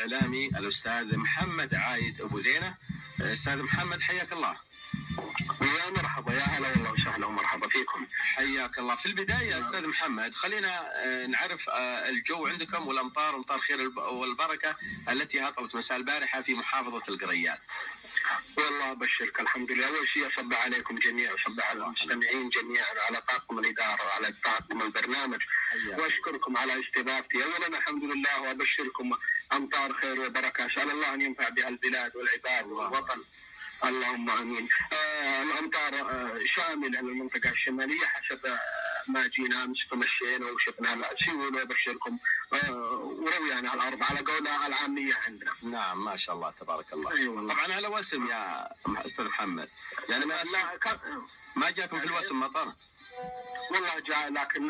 الإعلامي الأستاذ محمد عايد أبو زينة. أستاذ محمد حياك الله. يا مرحبا، يا هلا والله وسهلا ومرحبا فيكم. حياك الله. في البداية أستاذ محمد خلينا نعرف الجو عندكم والأمطار، أمطار خير والبركة التي هطلت مساء البارحة في محافظة القريات. والله أبشرك الحمد لله. أول شيء أصبح عليكم جميعا وأصبح على المستمعين جميعا على طاقم الإدارة وعلى طاقم البرنامج، وأشكركم على استضافتي. أولا الحمد لله وأبشركم أمطار خير وبركة، أسأل الله أن ينفع بها البلاد والعباد والوطن، اللهم امين. الامطار شامله للمنطقه الشماليه حسب ما جينا امس تمشينا وشفنا سيول، وابشركم وروينا على الارض على قولها العاميه عندنا. نعم ما شاء الله تبارك الله. أيوة. طبعا على وسم يا استاذ محمد، يعني ما جاكم في الوسم مطر؟ والله جاء، لكن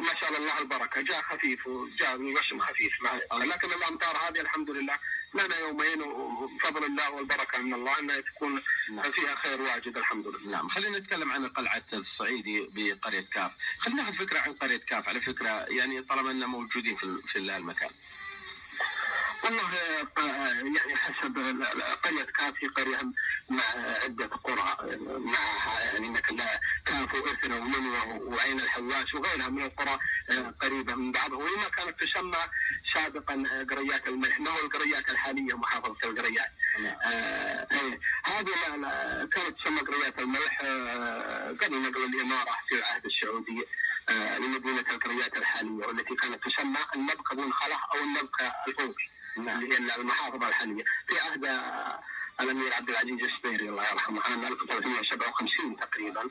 نسأل الله البركة، جاء خفيف وجاء الوسم خفيف، لكن الأمطار هذه الحمد لله لنا يومين وفضل الله والبركة من الله أنها تكون فيها خير واجد الحمد لله. نعم خلينا نتكلم عن قلعة الصعيدي بقرية كاف. خلينا ناخذ فكرة عن قرية كاف على فكرة، يعني طالما أننا موجودين في المكان. والله يعني حسب قرية كاف هي قرية مع عدة قرى معها، يعني مثل كاف وإثنى ومنوى وعين الحواس وغيرها من القرى قريبة من بعضها، وما كانت تسمى سابقا قريات الملح، ما هو القريات الحالية محافظة القريات. هذه كانت تسمى قريات الملح قبل نقل الإمارة في العهد السعودي لمدينة القريات الحالية، والتي كانت تسمى النبقة بن خلح أو النبقة الأولى اللي هي المحافظة الحالية في عهد الأمير عبد العزيز السبيري الله يرحمه عام 1357 تقريبا.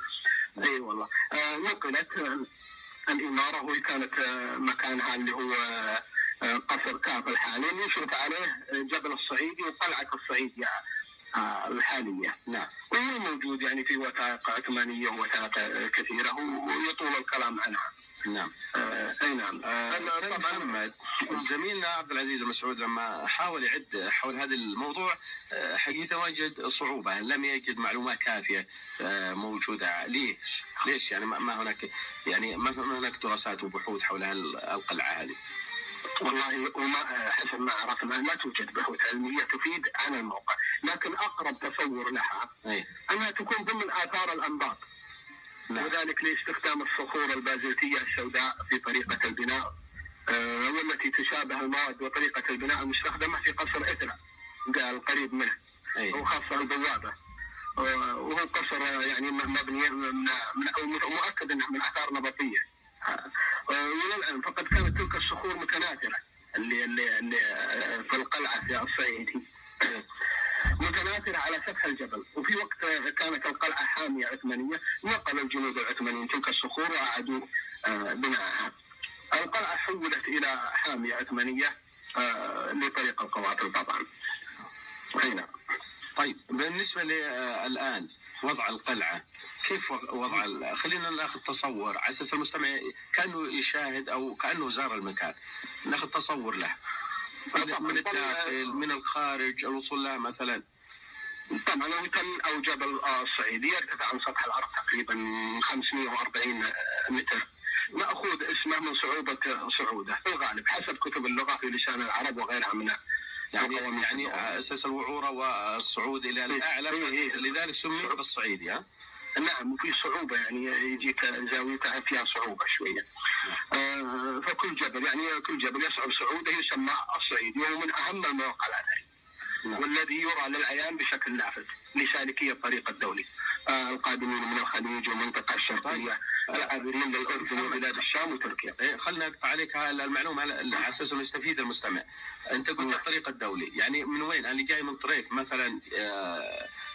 أي والله نقلت الإمارة، وهي كانت مكانها اللي هو قصر كاف الحالي اللي يشرف عليه جبل الصعيدي وقلعة الصعيدي الحالية. نعم. وهو موجود يعني في وثائق عثمانية ووثائق كثيرة ويطول الكلام عنها. نعم. اي نعم. طبعا محمد زميلنا عبد العزيز المسعود لما حاول يعد حول هذا الموضوع حقيقة وجد صعوبة، لم يجد معلومات كافية موجودة. ليش يعني ما هناك دراسات وبحوث حول القلعة هذه؟ والله وما حسب ما عرفنا لا توجد بحوث علمية تفيد عن الموقع، لكن أقرب تصور لها أنها تكون ضمن آثار الأنباط. نعم. وذلك لاستخدام الصخور البازلتية السوداء في طريقة البناء والتي تشابه المواد وطريقة البناء المستخدمة في قصر إثنى القريب منه، وخاصة البوابة، وهو قصر يعني مبني مؤكد أنه من آثار نبطية. وللآن فقد كانت تلك الصخور متناثرة اللي في القلعة في الصعيدي متناثرة على سفح الجبل، وفي وقت كانت القلعة حامية عثمانية نقل الجنود العثمانيين تلك الصخور وأعادوا بناءها. القلعة حولت إلى حامية عثمانية لطريق القوافل طبعا. هنا. طيب بالنسبة للآن وضع القلعة كيف خلينا ناخذ تصور على أساس المستمع كأنه يشاهد أو كأنه زار المكان، ناخذ تصور له من الداخل من الخارج الوصول له مثلا. طبعا التل أو جبل الصعيدي يرتفع عن سطح الأرض تقريبا 540 متر، مأخوذ اسمه من صعوده في الغالب حسب كتب اللغة في لسان العرب وغيرها منها. يعني أساس الوعورة والصعود إلى الأعلى لذلك سمي بالصعيدي. نعم، وفي صعوبة يعني يجيك زاويتها فيها صعوبة شوية. فكل جبل يصعب صعوده يسمى الصعيدي، وهو من أهم المواقع الأثرية والذي يرى للعيان بشكل لافت لسالكي الطريق الدولي القادمين من الخليج والمنطقة الشرقية العابرين للأردن وبلاد الشام وتركيا. خلنا أقطع عليك المعلومة على أساس أنه يستفيد المستمع. أنت قلت الطريق الدولي، يعني من وين؟ اللي جاي من طريق مثلا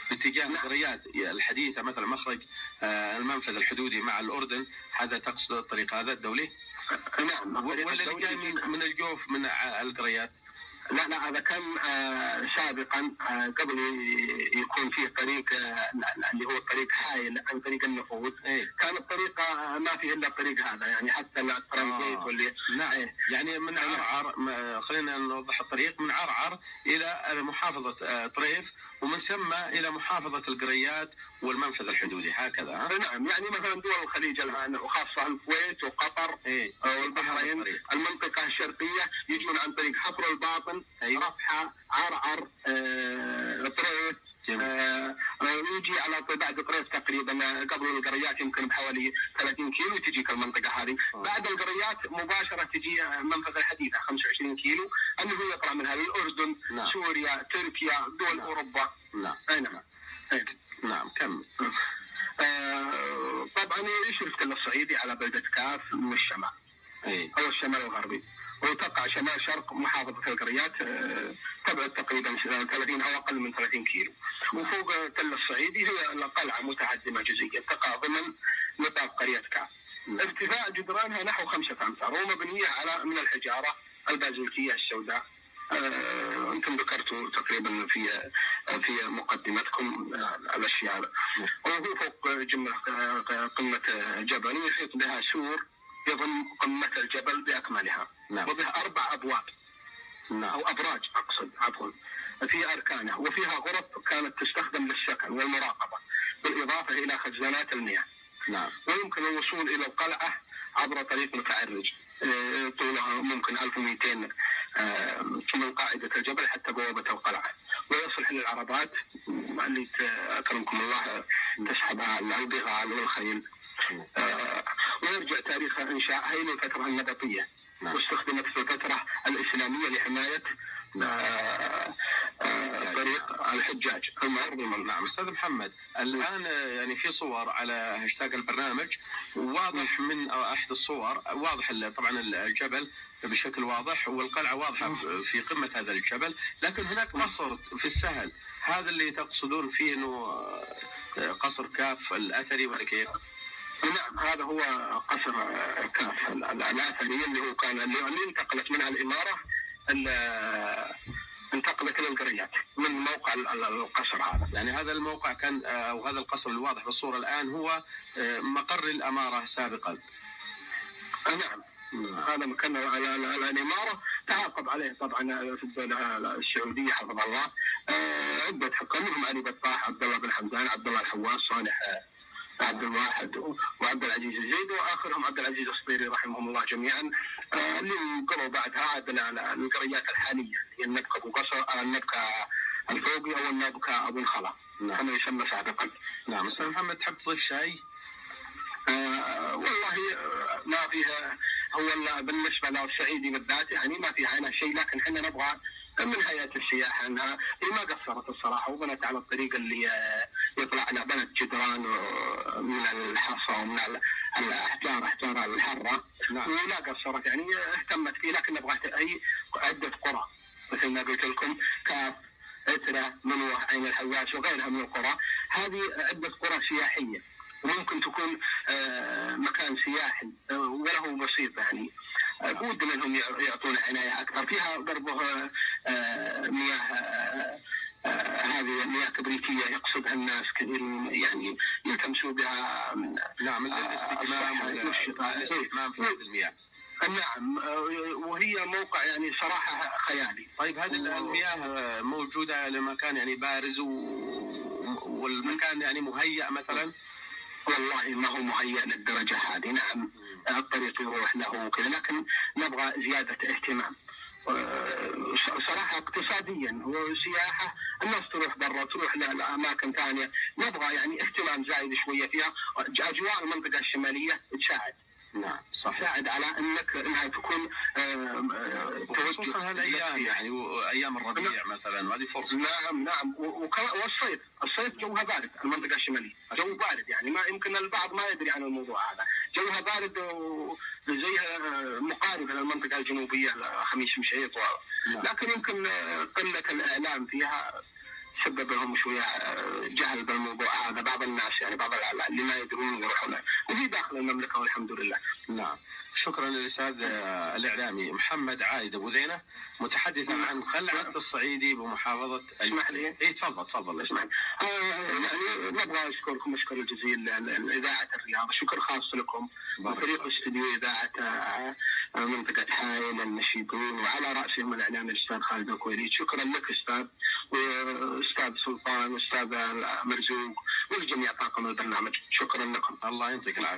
باتجاه القريات الحديثة مثلا مخرج المنفذ الحدودي مع الأردن، هذا تقصد الطريق هذا الدولي؟ نعم. ولا اللي جاي من الجوف من القريات؟ لا هذا كان سابقا قبل يكون فيه طريق اللي هو طريق حائل عن طريق النفوذ. كان الطريق ما فيه الا الطريق هذا، يعني حتى الترانزيت واللي نعم. يعني من عرعر خلينا نوضح الطريق من عرعر الى محافظة طريف ومن ثم الى محافظة القريات والمنفذ الحدودي هكذا. نعم، يعني مثلا دول الخليج الان وخاصة الكويت وقطر والبحرين المنطقة الشرقية يجون عن طريق حفر الباطن جدران، أيوة. رفحه، عرعر، طريف، يجي على بعد طريف تقريبا قبل القريات يمكن بحوالي 30 كيلو تجيك المنطقه هذه. بعد القريات مباشره تجي منفذ الحديثه 25 كيلو اللي هو يطلع منها الاردن، نعم. سوريا، تركيا، دول نعم. اوروبا. نعم. نعم. نعم كم. طبعا يشرف كل الصعيدي على بلده كاف من الشمال او الشمال الغربي، وتقع شمال شرق محافظه القريات، تبعد تقريبا 30 او اقل من 30 كيلو. وفوق تل الصعيدي هي القلعه متهدمه جزئيا تقع ضمن نطاق قريه كاف. ارتفاع جدرانها نحو 5 أمتار ومبنيه على من الحجاره البازلتيه السوداء. انتم ذكرتوا تقريبا في مقدمتكم الاشياء. وهو فوق قمه جبل يحيط بها سور يضم قمه الجبل باكملها. نعم. وبها 4 أبواب. نعم. او ابراج اقصد عفوا في اركانه، وفيها غرف كانت تستخدم للسكن والمراقبه بالاضافه الى خزانات المياه. نعم. ويمكن الوصول الى القلعه عبر طريق متعرج طولها ممكن 1200 من قاعده الجبل حتى بوابه القلعه، ويصلح للعربات اللي اكرمكم الله تسحبها البغال والخيل. ويرجع تاريخ انشائها الى الفتره النبطيه. نعم. واستخدمت في الفتره الاسلاميه لحمايه طريق الحجاج المعرض. نعم. أستاذ محمد، الآن يعني في صور على هاشتاج البرنامج واضح من أحد الصور واضح طبعا الجبل بشكل واضح والقلعة واضحة في قمة هذا الجبل، لكن هناك قصر في السهل، هذا اللي تقصدون فيه أنه قصر كاف الأثري ولا كيف؟ نعم، هذا هو قصر كاف الأثري اللي هو كان اللي انتقلت منها الإمارة، انتقلت الى القريات من موقع القصر هذا. يعني هذا الموقع كان او هذا القصر الواضح بالصوره الان هو مقر الاماره سابقا. نعم. هذا مكان الاماره تعاقب عليه طبعا في الدوله السعوديه حفظ الله عده حكام، منهم علي بطاح، عبد الله بن حمدان، عبد الله الحواس، صالح عبد الواحد، وعبد العزيز الزيد، واخرهم عبد العزيز الصبيري رحمهم الله جميعا، اللي انقلوا بعدها عاد القريات الحاليه هي النبكه ابو قصر، النبكه الفوقي او النبكه ابو الخلا. نعم. كما يسمى سابقا. نعم. استاذ محمد، تحب تضيف شيء؟ والله ما فيها، هو بالنسبه للصعيدي بالذات يعني ما فيها هنا شيء، لكن احنا نبغى من هيئة السياحة انها ما قصرت الصراحة، وبنت على الطريق اللي يطلع لها، بنت جدران من الحصى ومن الاحجار الحرة. نعم. ولا قصرت يعني اهتمت فيه، لكن نبغى اي عدة قرى مثل ما قلت لكم كاف، عترة، منوة، عين الحواس وغيرها من القرى. هذه عدة قرى سياحية وممكن تكون مكان سياحي وله بسيط، يعني بود منهم يعطون عناية أكثر. فيها برضه مياه، هذه مياه كبريتية يقصدها الناس كثير يعني يلتمسوا بها. نعم. الاستحمام في هذه المياه. نعم. وهي موقع يعني صراحة خيالي. طيب هذه المياه موجودة لمكان يعني بارز والمكان يعني مهيأ مثلا؟ والله ما هو مهيأ للدرجة هذه. نعم، الطريق يروح له وكذا، لكن نبغى زيادة اهتمام صراحة اقتصاديا وسياحة. الناس تروح برا، تروح لأماكن ثانية، نبغى يعني اهتمام زايد شوية فيها. أجواء المنطقة الشمالية تساعد. نعم صحيح. تساعد على انها تكون خصوصا هالايام يعني ايام الربيع مثلا، وهذه فرصه. نعم. والصيف، جوها بارد، المنطقه الشماليه جو بارد، يعني ما يمكن البعض ما يدري عن الموضوع هذا. جوها بارد وزيها مقاربه للمنطقه الجنوبيه خميس مشيط لكن يمكن قله الاعلام فيها سبب لهم شويه جهل بالموضوع هذا. بعض الناس يعني بعض اللي ما يدرون يروحون، وفي داخل المملكه والحمد لله. نعم. شكرا للاستاذ الاعلامي محمد عايد ابو زينه، متحدثا عن قلعه الصعيدي بمحافظه. اسمح لي. تفضل. اسمح. يعني نبغى اشكركم الشكر الجزيل اذاعه الرياض، شكر خاص لكم وفريق استوديو اذاعه منطقه حائل النشيدون، وعلى راسهم الاعلامي الاستاذ خالد الكويري. شكرا لك استاذ، واستاذ سلطان، واستاذ مرزوق، ولجميع طاقم البرنامج. شكرا لكم. الله يعطيك العافيه.